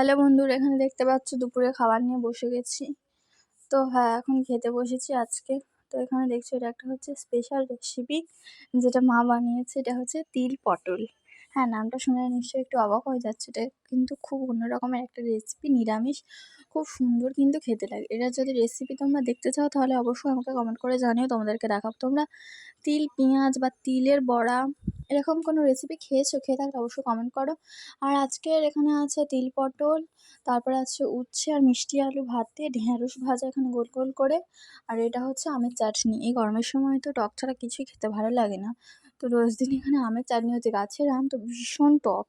Hello বন্ধুরা, এখানে দেখতে পাচ্ছ দুপুরে খাবার নিয়ে বসে গেছি। তো হ্যাঁ, এখন খেতে বসেছি আজকে। তো এখানে দেখছো এটা একটা হচ্ছে স্পেশাল রেসিপি যেটা মা বানিয়েছে। এটা হচ্ছে তিল পটল। হ্যাঁ, নামটা শুনে নিশ্চয়ই একটু অবাক হয়ে যাচ্ছে। এটা কিন্তু খুব অন্য রকমের একটা রেসিপি, নিরামিষ, খুব সুন্দর কিন্তু খেতে লাগে। এটা যদি রেসিপি তোমরা দেখতে চাও তাহলে অবশ্যই আমাকে কমেন্ট করে জানিও, তোমাদেরকে দেখাবো। তোমরা তিল পেঁয়াজ বা তিলের বড়া এরকম কোনো রেসিপি খেয়েছো? খেয়ে থাকলে অবশ্যই কমেন্ট করো। আর আজকের এখানে আছে তিল পটল, তারপরে আছে উচ্ছে আর মিষ্টি আলু ভাতে, ঢেঁড়স ভাজা এখানে গোল গোল করে, আর এটা হচ্ছে আমের চাটনি। এই গরমের সময় তো টক ছাড়া কিছুই খেতে ভালো লাগে না। তো রোজ দিন এখানে আমের চাটনি হচ্ছে, গাছের আম তো ভীষণ টক।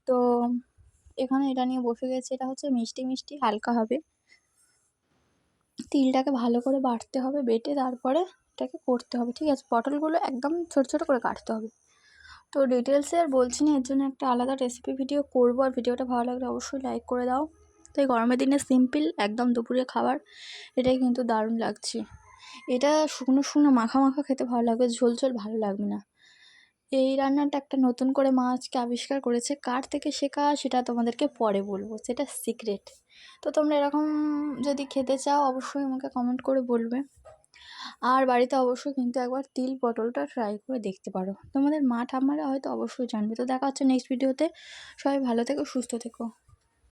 তো এখানে এটা নিয়ে বসে গেছে। এটা হচ্ছে মিষ্টি মিষ্টি হালকা হবে। তিলটাকে ভালো করে বাটতে হবে, বেটে তারপরে এটাকে করতে হবে, ঠিক আছে? পটলগুলো একদম ছোট ছোট করে কাটতে হবে। তো ডিটেলসে আর বলছি না, এর জন্য একটা আলাদা রেসিপি ভিডিও করবো। আর ভিডিওটা ভালো লাগলে অবশ্যই লাইক করে দাও। তো এই গরমের দিনে সিম্পল একদম দুপুরে খাবার, এটাই কিন্তু দারুণ লাগছে। এটা শুকনো শুকনো মাখা মাখা খেতে ভালো লাগবে, ঝোল ঝোল ভালো লাগবে না। এই রান্নাটা একটা নতুন করে মা আজকে আবিষ্কার করেছে। কার থেকে শেখা সেটা তোমাদেরকে পরে বলবো, সেটা সিক্রেট। তো তোমরা এরকম যদি খেতে চাও অবশ্যই আমাকে কমেন্ট করে বলবে। আর বাড়িতে অবশ্যই কিন্তু একবার তিল পটলটা ট্রাই করে দেখতে পারো, তোমাদের মা ঠাম্মারা হয়তো অবশ্যই জানবে। তো দেখা হচ্ছে নেক্সট ভিডিওতে। সবাই ভালো থেকো, সুস্থ থেকো।